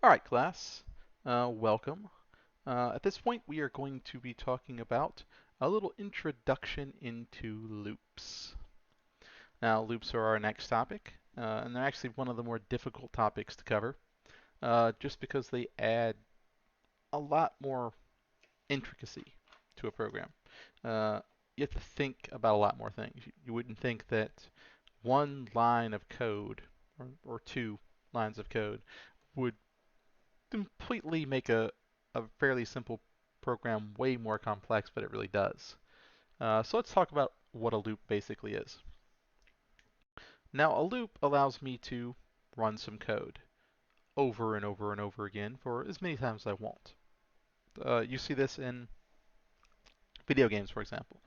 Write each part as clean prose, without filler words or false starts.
All right, class, welcome. At this point, we are going to be talking about a little introduction into loops. Now, loops are our next topic, and they're actually one of the more difficult topics to cover, just because they add a lot more intricacy to a program. Uh, you have to think about a lot more things. You wouldn't think that one line of code or two lines of code would completely make a fairly simple program way more complex, but it really does. So let's talk about what a loop basically is. Now, a loop allows me to run some code over and over and over again for as many times as I want. You see this in video games, for example.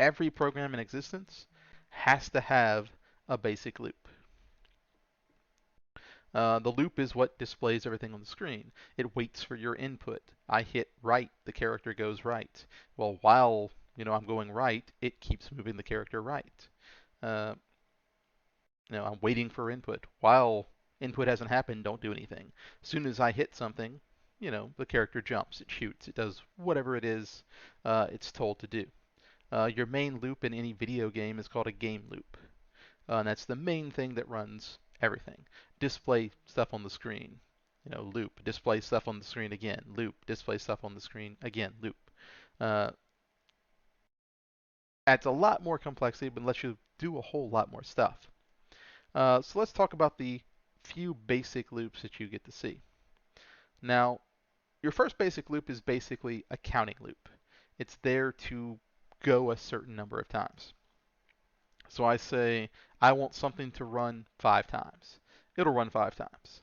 Every program in existence has to have a basic loop. The loop is what displays everything on the screen. It waits for your input. I hit right, the character goes right. Well, while I'm going right, it keeps moving the character right. Uh, I'm waiting for input. While input hasn't happened, don't do anything. As soon as I hit something, the character jumps, it shoots, it does whatever it is it's told to do. Your main loop in any video game is called a game loop. And that's the main thing that runs everything. Display stuff on the screen, loop. Display stuff on the screen again, loop. Display stuff on the screen again, loop. Uh, adds a lot more complexity, but lets you do a whole lot more stuff. So let's talk about the few basic loops that you get to see. Now, your first basic loop is basically a counting loop. It's there to go a certain number of times. So I say I want something to run 5 times. It'll run 5 times.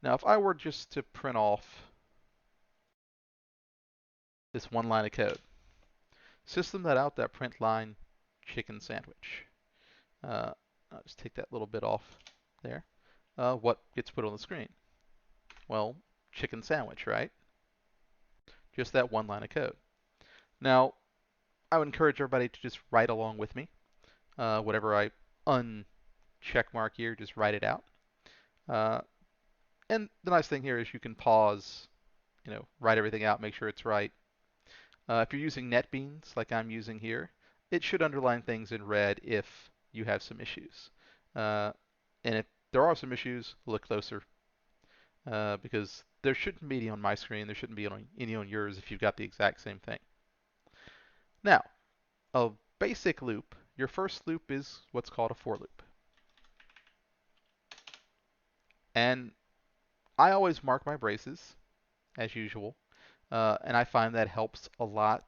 Now, if I were just to print off this one line of code, system.out.println chicken sandwich. I'll just take that little bit off there. What gets put on the screen? Well, chicken sandwich, right? Just that one line of code. Now, I would encourage everybody to just write along with me. Whatever I uncheck mark here, just write it out. And the nice thing here is you can pause, write everything out, make sure it's right. If you're using NetBeans, like I'm using here, it should underline things in red if you have some issues. And if there are some issues, look closer, because there shouldn't be any on my screen, there shouldn't be any on yours if you've got the exact same thing. Now, a basic loop, your first loop is what's called a for loop. And I always mark my braces, as usual, and I find that helps a lot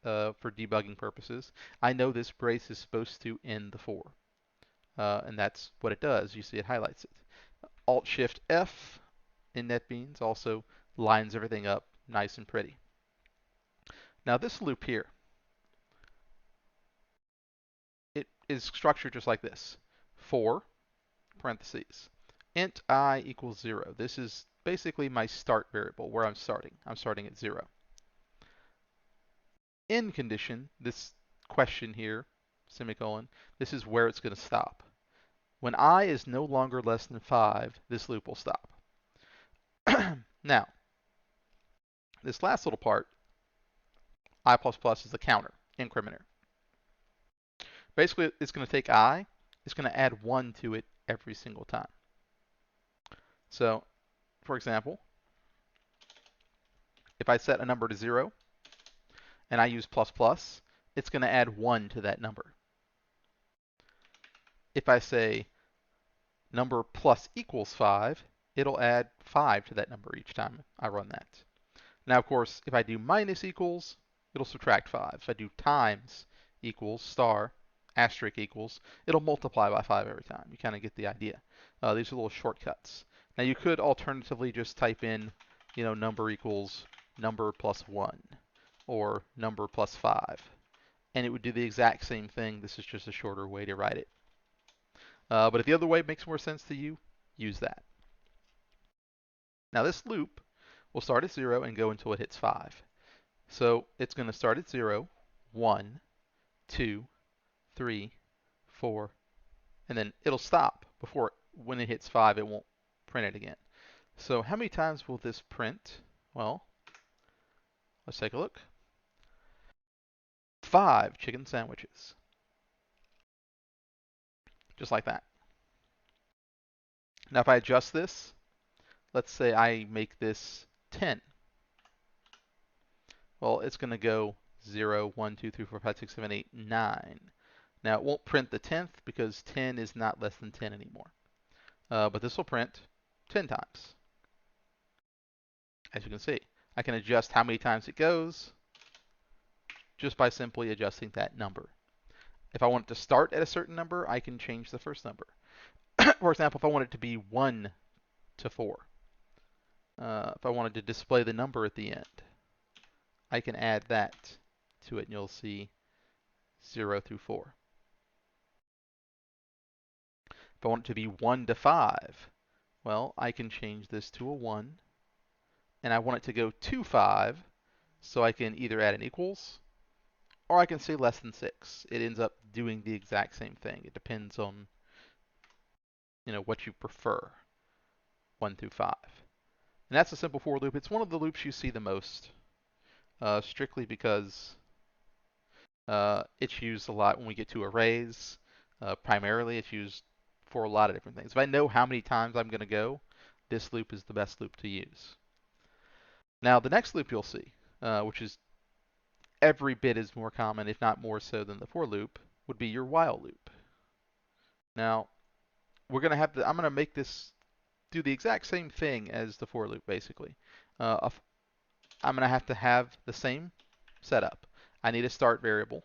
for debugging purposes. I know this brace is supposed to end the for, and that's what it does. You see it highlights it. Alt-Shift-F in NetBeans also lines everything up nice and pretty. Now this loop here, it is structured just like this. For, parentheses, int I equals 0. This is basically my start variable where I'm starting. I'm starting at 0. End condition, this question here, semicolon, this is where it's going to stop. When I is no longer less than 5, this loop will stop. Now, this last little part, I++ is the counter, incrementer. Basically, it's going to take I, it's going to add 1 to it every single time. So, for example, if I set a number to 0 and I use ++, it's going to add 1 to that number. If I say number plus equals 5, it'll add 5 to that number each time I run that. Now, of course, if I do minus equals, it'll subtract 5. If I do times equals star asterisk equals, it'll multiply by 5 every time. You kind of get the idea. These are little shortcuts. Now, you could alternatively just type in, number equals number plus 1 or number plus 5, and it would do the exact same thing. This is just a shorter way to write it. But if the other way makes more sense to you, use that. Now this loop will start at 0 and go until it hits 5. So it's going to start at 0, 1, 2, 3, 4, and then it'll stop before when it hits 5, it won't print it again. So how many times will this print? Well, let's take a look. 5 chicken sandwiches. Just like that. Now if I adjust this, let's say I make this 10. Well, it's going to go 0, 1, 2, 3, 4, 5, 6, 7, 8, 9. Now it won't print the 10th because 10 is not less than 10 anymore. But this will print 10 times. As you can see, I can adjust how many times it goes just by simply adjusting that number. If I want it to start at a certain number, I can change the first number. For example, if I want it to be 1 to 4, if I wanted to display the number at the end, I can add that to it, and you'll see 0 through 4. If I want it to be 1 to 5, well, I can change this to a 1, and I want it to go to 5, so I can either add an equals, or I can say less than 6. It ends up doing the exact same thing. It depends on what you prefer, 1 through 5. And that's a simple for loop. It's one of the loops you see the most, strictly because it's used a lot when we get to arrays. Primarily, it's used for a lot of different things. If I know how many times I'm going to go, this loop is the best loop to use. Now, the next loop you'll see, which is every bit as more common, if not more so than the for loop, would be your while loop. Now, I'm going to make this do the exact same thing as the for loop, basically. I'm going to have the same setup. I need a start variable,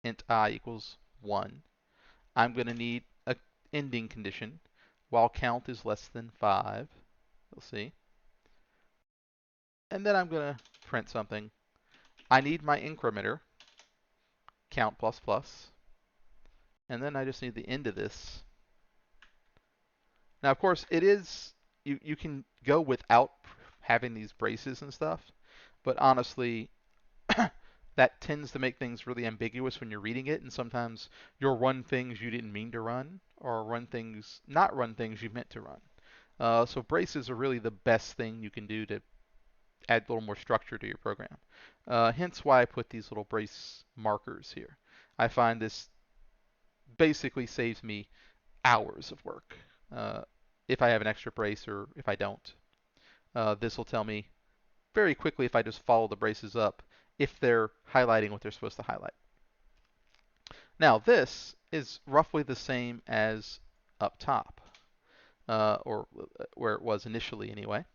int I equals 1. I'm going to need an ending condition, while count is less than 5. You'll see. And then I'm going to print something. I need my incrementer, count plus plus. And then I just need the end of this. Now, of course, you can go without having these braces and stuff, but honestly, that tends to make things really ambiguous when you're reading it, and sometimes you'll run things you didn't mean to run, or not run things you meant to run. So braces are really the best thing you can do to add a little more structure to your program. Hence why I put these little brace markers here. I find this basically saves me hours of work if I have an extra brace or if I don't. This will tell me very quickly if I just follow the braces up if they're highlighting what they're supposed to highlight. Now this is roughly the same as up top, or where it was initially anyway.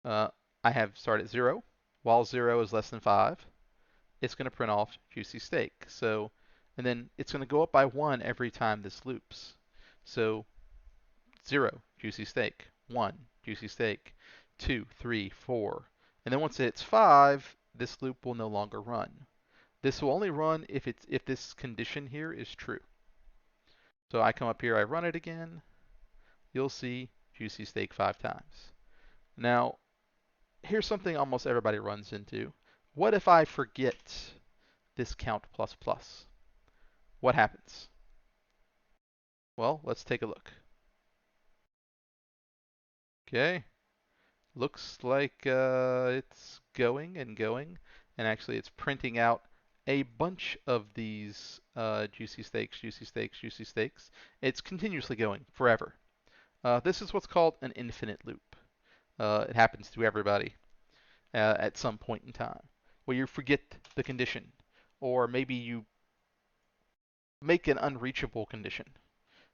I have start at 0. While 0 is less than 5, it's going to print off juicy steak. And then it's going to go up by 1 every time this loops. So 0, juicy steak. 1, juicy steak. 2, 3, 4. And then once it hits 5, this loop will no longer run. This will only run if this condition here is true. So I come up here, I run it again. You'll see juicy steak 5 times. Now, here's something almost everybody runs into. What if I forget this count plus plus? What happens? Well, let's take a look. Okay, looks like it's going and going, and actually it's printing out a bunch of these juicy steaks, juicy steaks, juicy steaks. It's continuously going forever. This is what's called an infinite loop. It happens to everybody at some point in time, where you forget the condition, or maybe you make an unreachable condition.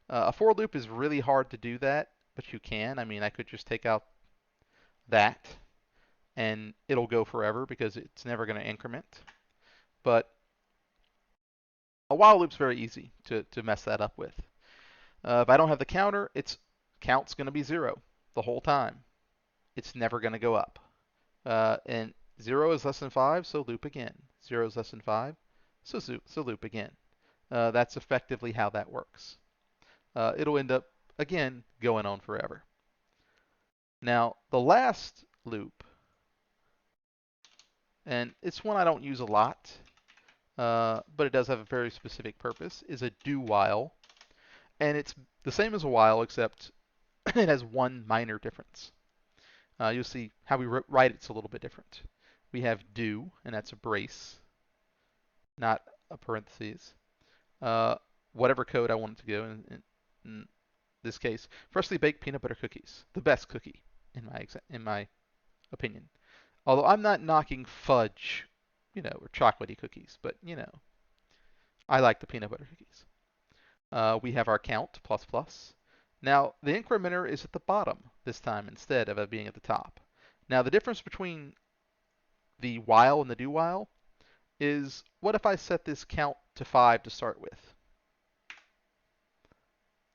A for loop is really hard to do that, but you can. I mean, I could just take out that, and it'll go forever because it's never going to increment. But a while loop's very easy to mess that up with. If I don't have the counter, count's going to be 0 the whole time. It's never going to go up. And 0 is less than 5, so loop again. 0 is less than 5, so loop again. That's effectively how that works. It'll end up, again, going on forever. Now, the last loop, and it's one I don't use a lot, but it does have a very specific purpose, is a do while. And it's the same as a while, except it has one minor difference. You'll see how we write it's a little bit different. We have do, and that's a brace, not a parentheses. Uh, Whatever code I want it to go in this case, freshly baked peanut butter cookies, the best cookie in my opinion. Although I'm not knocking fudge, or chocolatey cookies, but I like the peanut butter cookies. We have our count plus plus. Now the incrementer is at the bottom this time instead of it being at the top. Now the difference between the while and the do while is, what if I set this count to 5 to start with?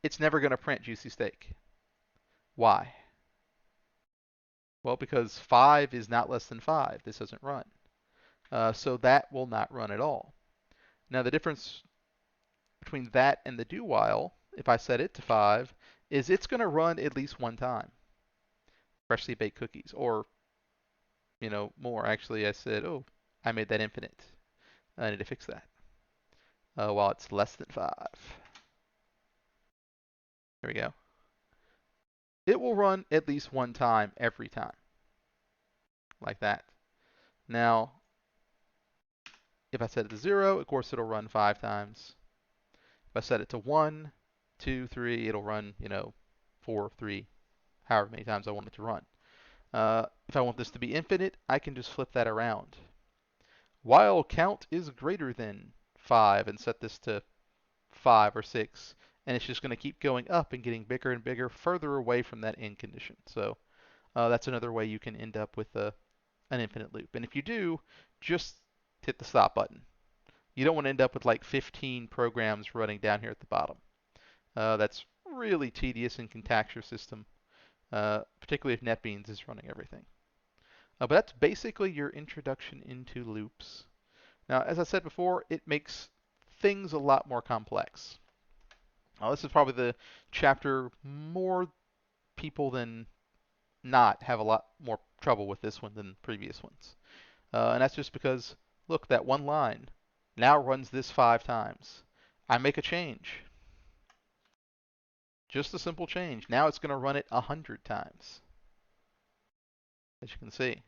It's never going to print juicy steak. Why? Well, because 5 is not less than 5. This doesn't run. So that will not run at all. Now the difference between that and the do while, if I set it to 5, is it's going to run at least one time. Freshly baked cookies, or more. Actually, I said, oh, I made that infinite. I need to fix that. While it's less than 5. There we go. It will run at least one time every time, like that. Now, if I set it to 0, of course it'll run 5 times. If I set it to 1, 2, 3, it'll run, 4, 3, however many times I want it to run. If I want this to be infinite, I can just flip that around. While count is greater than 5, and set this to 5 or 6, and it's just going to keep going up and getting bigger and bigger, further away from that end condition. So that's another way you can end up with an infinite loop. And if you do, just hit the stop button. You don't want to end up with like 15 programs running down here at the bottom. That's really tedious and can tax your system, particularly if NetBeans is running everything. But that's basically your introduction into loops. Now, as I said before, it makes things a lot more complex. This is probably the chapter more people than not have a lot more trouble with this one than previous ones. And that's just because, look, that one line now runs this 5 times. I make a change. Just a simple change. Now it's going to run it 100 times, as you can see.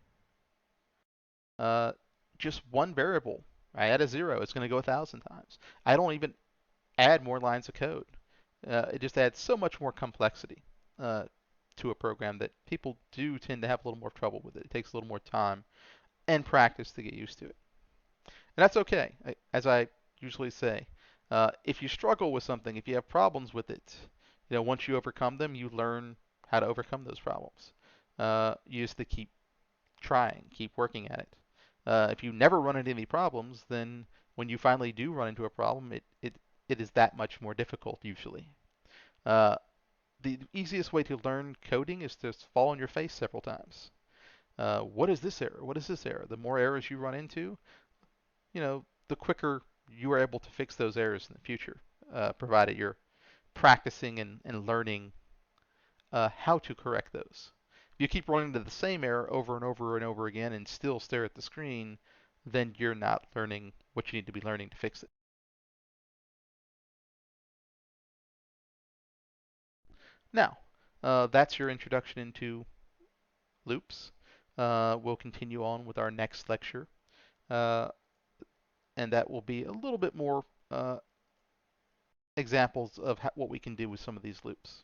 Just one variable. I add a 0. It's going to go 1,000 times. I don't even add more lines of code. It just adds so much more complexity to a program that people do tend to have a little more trouble with it. It takes a little more time and practice to get used to it. And that's okay. As I usually say, if you struggle with something, if you have problems with it, once you overcome them, you learn how to overcome those problems. You just to keep trying, keep working at it. If you never run into any problems, then when you finally do run into a problem, it is that much more difficult usually. The easiest way to learn coding is to fall on your face several times. What is this error? What is this error? The more errors you run into, the quicker you are able to fix those errors in the future, provided you're practicing and learning how to correct those. If you keep running into the same error over and over and over again and still stare at the screen, then you're not learning what you need to be learning to fix it. Now, that's your introduction into loops. We'll continue on with our next lecture, uh, and that will be a little bit more examples of what we can do with some of these loops.